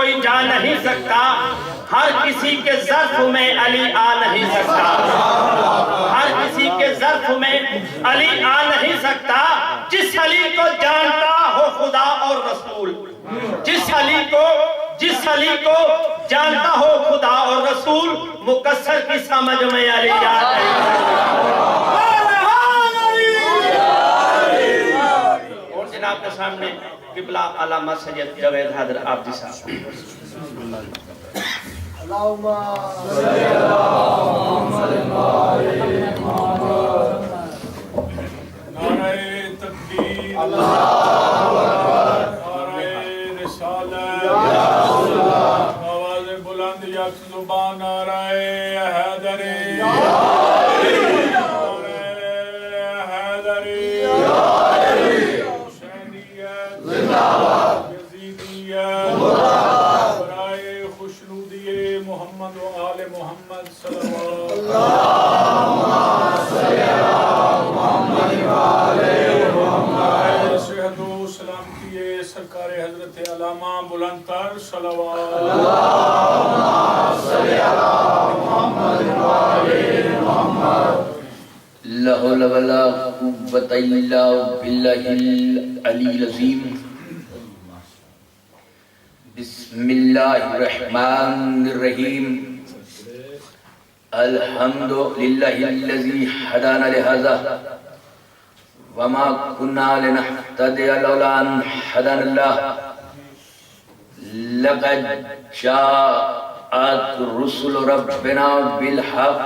کوئی جا نہیں سکتا، ہر کسی کے ظرف میں علی آ نہیں سکتا، ہر کسی کے ظرف میں علی آ نہیں سکتا۔ جس علی کو جانتا ہو خدا اور رسول، جس علی کو جانتا ہو خدا اور رسول، مقصر کی سمجھ میں علی آ نہیں سکتا۔ اور جناب کے سامنے قبلہ علامہ سید جاوید حیدر آبادی صاحب۔ اللہم صلی اللہ محمد۔ نعرہ تکبیر، نعرہ رسالت، آواز بلند یک زبان، نعرہ حیدری، نعرہ حیدری، حسینیت، یزیدیت، برائے خوشنودی محمد و آل محمد صلوات اللہم صلی اللہ محمد و آل محمد۔ صحت و سلامتی سرکار حضرت علامہ بلند تر صلوات اللہم صلی اللہ محمد و آل محمد۔ لا حول ولا قوة إلا بالله العلي العظيم۔ بسم الله الرحمن الرحيم۔ الحمد لله الذي هدانا لهذا وما كنا لنهتدي لولا أن هدانا الله۔ لقد جاءت رسل ربنا بالحق،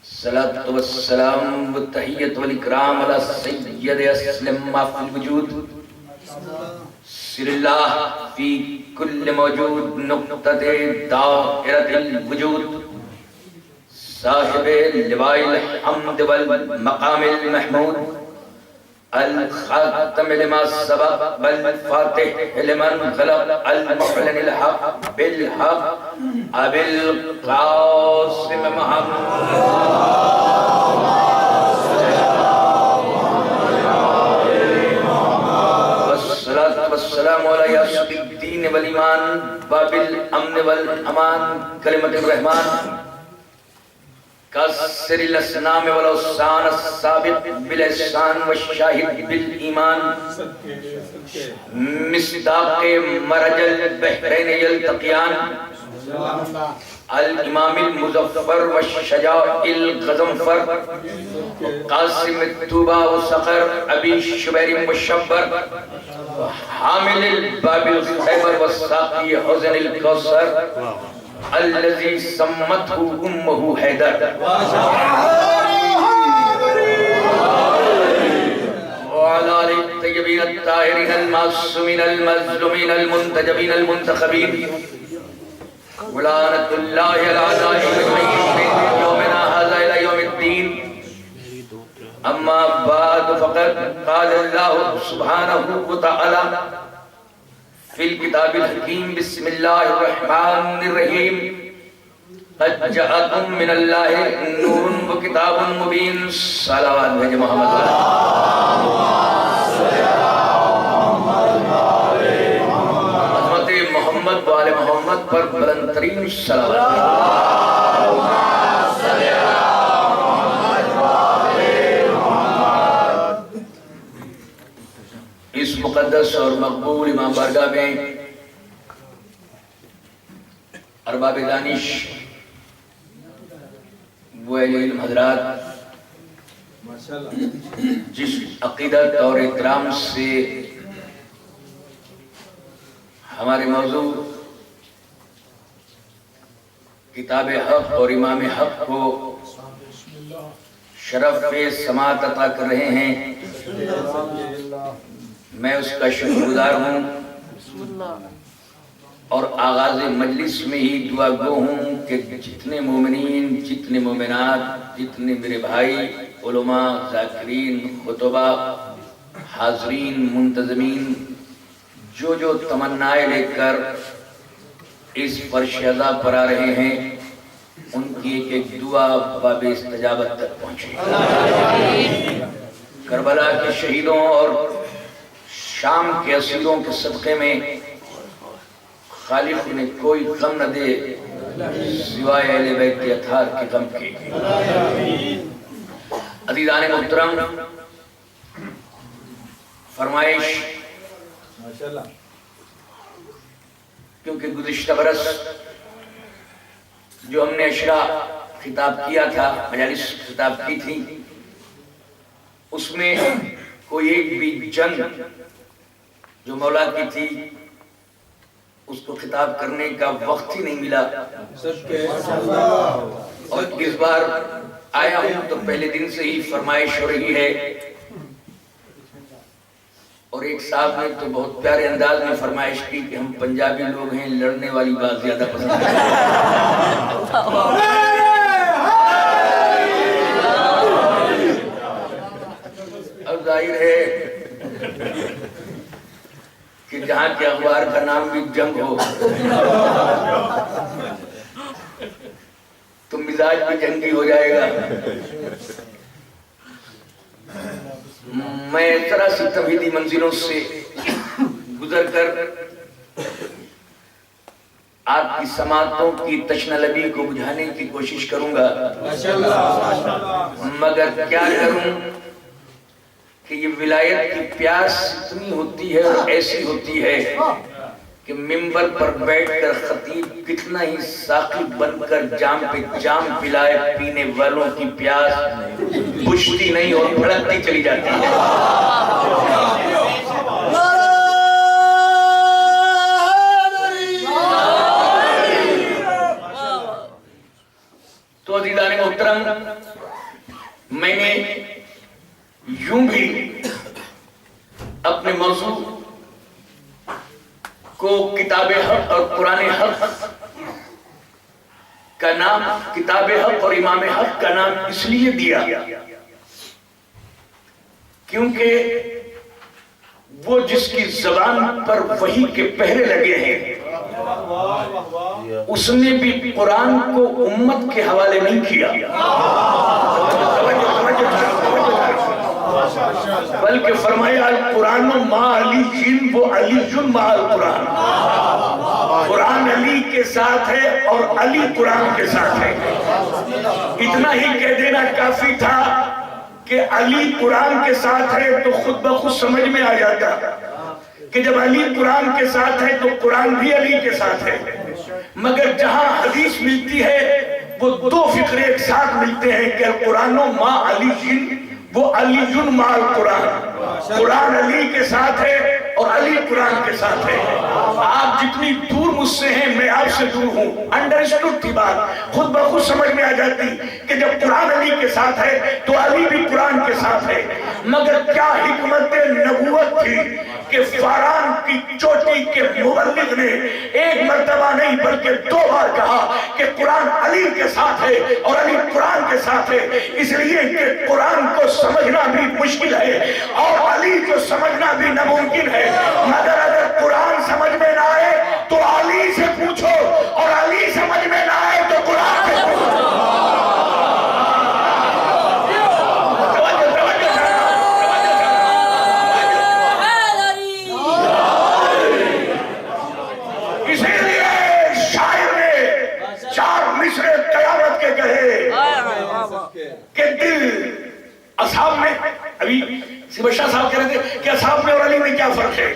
الصلاة والسلام والتحية والإكرام على سيد أسلم ما في الوجود، سر الله في كل موجود، نقطة دائرة الوجود، صاحب لواء الحمد والمقام المحمود، الخاتم لما سبق والفاتح لمن خلق، المعلن الحق بالحق، أبي القاسم محمد والسلام علی یاسر الدین والایمان باب الامن والامان، کلمۃ الرحمن کسر الاسنام والاوسان، السابق بالاحسان والشاہد بالایمان، مصداق مرج البحرین یلتقیان، الامام المظفر والشجاع الغضنفر، قاسم الطوبہ والصقر، ابی شبیر مشبر، حامل الباب الخیبر والساقی حزن الکوثر، الذي سمته أمه حیدر، وعلى آل الطيبين الطاهرين المعصومين المظلومين المنتجبين المنتخبين، ولعنة الله على أعدائهم من يومنا هذا إلى يوم الدين۔ أما بعد فقد قال الله سبحانه وتعالى في الكتاب الحكيم، بسم الله الرحمن الرحيم، قد جاءكم من الله نور وكتاب مبين، صلوات بھیجے محمد عظمت محمد و آل محمد پر بلند ترین صلوات۔ اس مقدس اور مقبول امام بارگاہ میں ارباب دانش و اہل علم حضرات، جس عقیدت اور احترام سے ہمارے موضوع کتاب حق اور امام حق کو شرف سماعت عطا کر رہے ہیں، میں اس کا شکر گزار ہوں، اور آغاز مجلس میں ہی دعا گو ہوں کہ جتنے مومنین، جتنے مومنات، جتنے میرے بھائی علماء، ذاکرین، خطبہ، حاضرین، منتظمین، جو تمنائیں لے کر اس فرش عزا پر آ رہے ہیں، ان کی ایک ایک دعا باب استجابت تک پہنچے۔ کربلا کے شہیدوں اور شام کے اسیروں کے صدقے میں خالق نے کوئی غم نہ دے سوائے اہل بیت اطہار کے غم کے۔ عزیزان محترم، فرمائش کیونکہ گزشتہ برس جو ہم نے عشرہ خطاب کیا تھا، مجالس خطاب کی تھی، اس میں کوئی ایک بھی جنگ جو مولا کی تھی اس کو خطاب کرنے کا وقت ہی نہیں ملا، اور اس بار آیا ہوں تو پہلے دن سے ہی فرمائش ہو رہی ہے، اور ایک صاحب نے تو بہت پیارے انداز میں فرمائش کی کہ ہم پنجابی لوگ ہیں، لڑنے والی بات زیادہ پسند ہے۔ اب ظاہر ہے کہ جہاں کے اخبار کا نام بھی جنگ ہو تو مزاج بھی جنگی ہو جائے گا۔ میں ذرا سی توحیدی منزلوں سے گزر کر آپ کی سماعتوں کی تشنہ لبی کو بجھانے کی کوشش کروں گا، مگر کیا کروں کہ یہ ولایت کی پیاس اتنی ہوتی ہے اور ایسی ہوتی ہے کہ منبر پر بیٹھ کر خطیب کتنا ہی ساقی بن کر جام پہ جام پلائے، پینے والوں کی پیاس بجھتی نہیں اور بھڑکتی چلی جاتی ہے۔ تو عزیزان محترم، میں نے یوں بھی اپنے موضوع کو کتاب حق اور قرآن حق کا نام، کتاب حق اور امام حق کا نام اس لیے دیا کیونکہ وہ جس کی زبان پر وحی کے پہرے لگے ہیں اس نے بھی قرآن کو امت کے حوالے نہیں کیا، بلکہ فرمایا القرآن مع علی، وہ علی مع القرآن، قرآن علی کے ساتھ ہے اور علی قرآن کے ساتھ ہے۔ اتنا ہی کہہ دینا کافی تھا کہ علی قرآن کے ساتھ ہے تو خود بخود سمجھ میں آ جاتا کہ جب علی قرآن کے ساتھ ہے تو قرآن بھی علی کے ساتھ ہے، مگر جہاں حدیث ملتی ہے وہ دو فقرے ایک ساتھ ملتے ہیں کہ القرآن مع علی، وہ علی مع القرآن، قرآن علی کے ساتھ ہے اور علی قرآن کے ساتھ ہے۔ آپ جتنی دور مجھ سے ہیں میں آپ سے دور ہوں، انڈرسٹوڈ تھی بات، خود بخود سمجھ میں آ جاتی کہ جب قرآن علی کے ساتھ ہے تو علی بھی قرآن کے ساتھ ہے۔ مگر کیا حکمت نبوت تھی کہ فاران کی چوٹی کے مبلغ نے ایک مرتبہ نہیں بلکہ 2 بار کہا کہ قرآن علی کے ساتھ ہے اور علی قرآن کے ساتھ ہے، اس لیے کہ قرآن کو سمجھنا بھی مشکل ہے اور علی کو سمجھنا بھی ناممکن ہے، مگر اگر قرآن سمجھ میں نہ آئے تو علی سے پوچھو اور علی سمجھ میں نہ آئے تو قرآن سے پوچھو۔ اسی لیے شاعر نے 4 مصرع قیامت کے کہے کہ دل اصحاب میں، ابھی سبشہ صاحب کہہ رہے تھے کہ اصحاب میں اور علی میں کیا فرق ہے،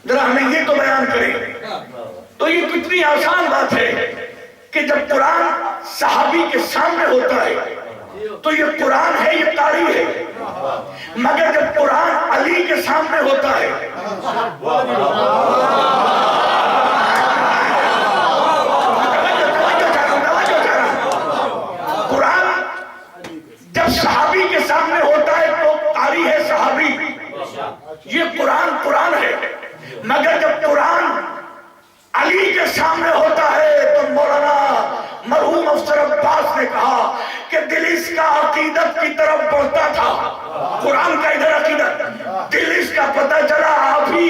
ذرا ہمیں یہ تو بیان کریں۔ تو یہ کتنی آسان بات ہے کہ جب قرآن صحابی کے سامنے ہوتا ہے تو یہ قرآن ہے، یہ قاری ہے، مگر جب قرآن علی کے سامنے ہوتا ہے قرآن جب صحابی کے سامنے ہوتا ہے تو قاری ہے صحابی، یہ قرآن قرآن ہے، مگر جب قرآن علی کے سامنے ہوتا ہے تو مولانا مرحوم افسر عباس نے کہا کہ دل اس کا عقیدت کی طرف بڑھتا تھا، قرآن کا ادھر عقیدت، دل اس کا پتہ چلا آپ ہی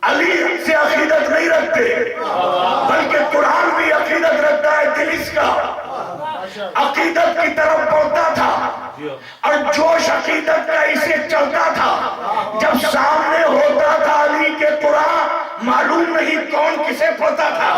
علی سے عقیدت نہیں رکھتے بلکہ قرآن بھی عقیدت رکھتا ہے، دل اس کا عقیدت کی طرف بڑھتا تھا اور جوش عقیدت کا اسے چلتا تھا۔ جب سامنے ہوتا تھا علی کے قرآن معلوم نہیں کون کسے پڑھتا تھا.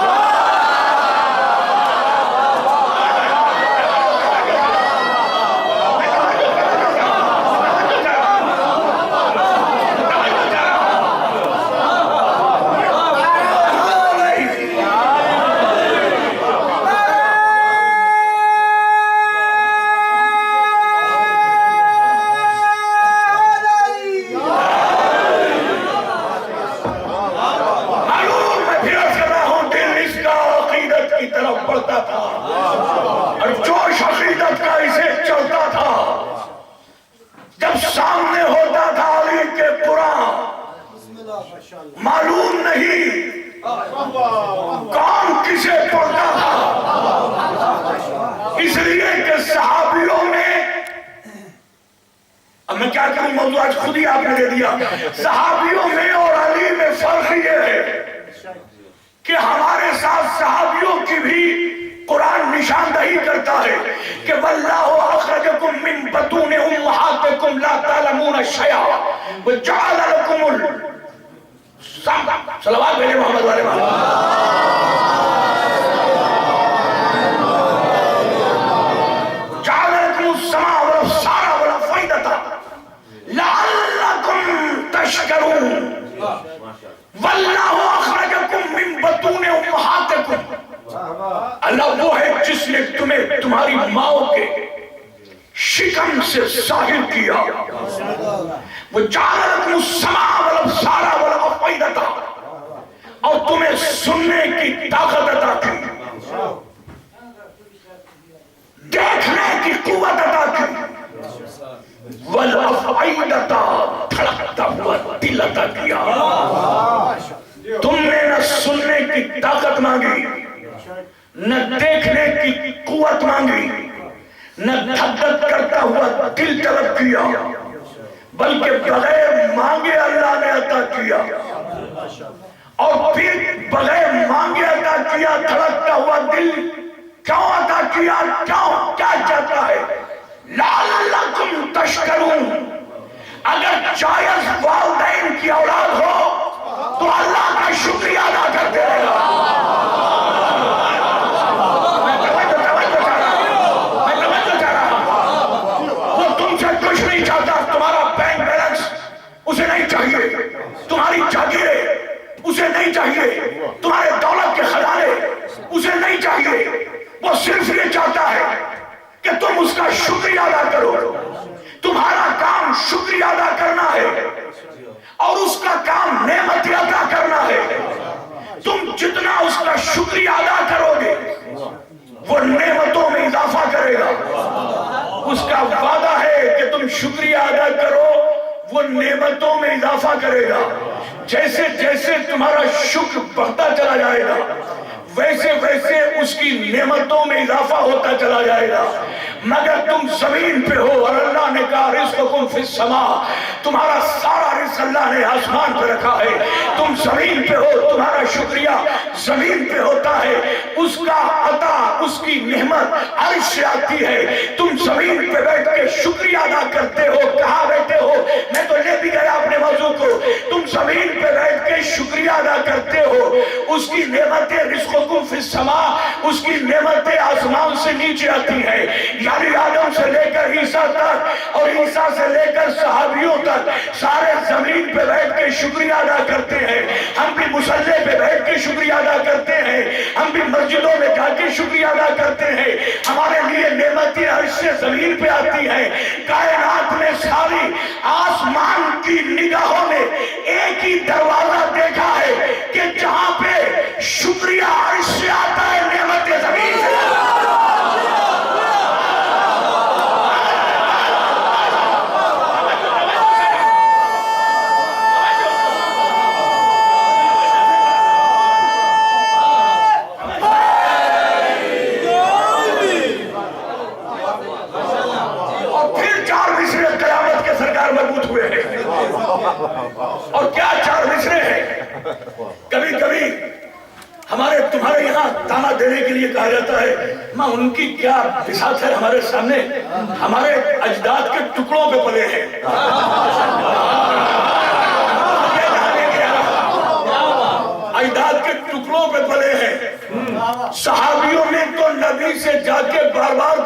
معلوم نہیں کون کسے پڑھتا تھا، اس لیے کہ صحابیوں میں، اب میں کیا کہوں، موضوع آج خود ہی آپ نے دے دیا. صحابیوں میں اور علی میں فرق یہ ہے کہ ہمارے ساتھ صحابیوں کی بھی قرآن نشاندہی کرتا ہے کہ واللہ اخرجکم من بطون امہاتکم لا تعلمون شیئا وجعل لکم صلوات بھیجے محمد والے جعل لکم السماء والابصار والافئدۃ لعلکم تشکرون واللہ اخرجکم من بطون امہاتکم. اللہ وہ ہے جس نے تمہیں تمہاری ماؤں کے شکم سے ظاہر کیا. وجعل لکم السماء والابصار والافئدۃ، اور تمہیں سننے کی طاقت عطا کی، دیکھنے کی قوت عطا کی، والافئدۃ دھڑکتا ہوا دل عطا کیا. تم نے نہ سننے کی طاقت مانگی، نہ دیکھنے کی قوت مانگی، نہ دھک کرتا ہوا دل طلب کیا، بلکہ بغیر مانگے اللہ نے عطا کیا، اور پھر بغیر مانگے عطا کیا. دھڑکتا ہوا دل کیوں عطا کیا؟ کیوں؟ کیا چاہتا ہے؟ لعلکم تشکرون. اگر جائز والدین کی اولاد ہو تو اللہ کا شکریہ ادا کرتے رہے. اسے نہیں چاہیے تمہاری جاگیریں، اسے نہیں چاہیے تمہارے دولت کے خزانے، اسے نہیں چاہیے. وہ صرف یہ چاہتا ہے کہ تم اس کا شکریہ ادا کرو. تمہارا کام شکریہ ادا کرنا ہے اور اس کا کام نعمت عطا کرنا ہے. تم جتنا اس کا شکریہ ادا کرو گے وہ نعمتوں میں اضافہ کرے گا. اس کا وعدہ ہے کہ تم شکریہ ادا کرو وہ نعمتوں میں اضافہ کرے گا. جیسے جیسے تمہارا شکر بڑھتا چلا جائے گا ویسے ویسے اس کی نعمتوں میں اضافہ ہوتا چلا جائے گا. مگر تم زمین پہ ہو اور اللہ نے کہا رزقکم فی السماء، تمہارا سارا رزق اللہ نے آسمان پہ رکھا ہے. تم زمین پہ ہو، تمہارا شکریہ زمین پہ ہوتا ہے. اس کا عطا، اس کی نعمت عرش سے آتی ہے. تم زمین پہ بیٹھ کے شکریہ ادا کرتے ہو. کہاں بیٹھے ہو؟ میں تو لے بھی گیا اپنے موضوع کو. تم زمین پہ بیٹھ کے شکریہ ادا کرتے ہو. اس کی نعمتیں رزقکم فی السماء، اس کی نعمتیں آسمان سے نیچے آتی ہیں. یعنی آدم سے لے کر عیسیٰ تک اور عیسیٰ سے لے کر صحابیوں تک سارے زمین پہ بیٹھ کے شکریہ ادا کرتے ہیں. ہم بھی مصلی پہ بیٹھ کے شکریہ ادا کرتے ہیں. ہم بھی مسجدوں میں جا کے شکریہ ادا کرتے ہیں. ہمارے لیے نعمتیں عرش سے زمین پہ آتی ہیں. کائنات میں ساری آسمان کی نگاہوں نے ایک ہی دروازہ دیکھا ہے کہ جہاں پہ شکریہ عرش سے آتا ہے، نعمتیں زمین سے آتا ہے. اور کیا چار مصرے ہیں. کبھی کبھی ہمارے تمہارے یہاں تانا دینے کے لیے کہا جاتا ہے ماں ان کی کیا بساط ہے ہمارے سامنے، ہمارے اجداد کے ٹکڑوں پہ پلے ہیں. اجداد کے ٹکڑوں پہ پلے ہیں. صحابیوں نے تو نبی سے جا کے بار بار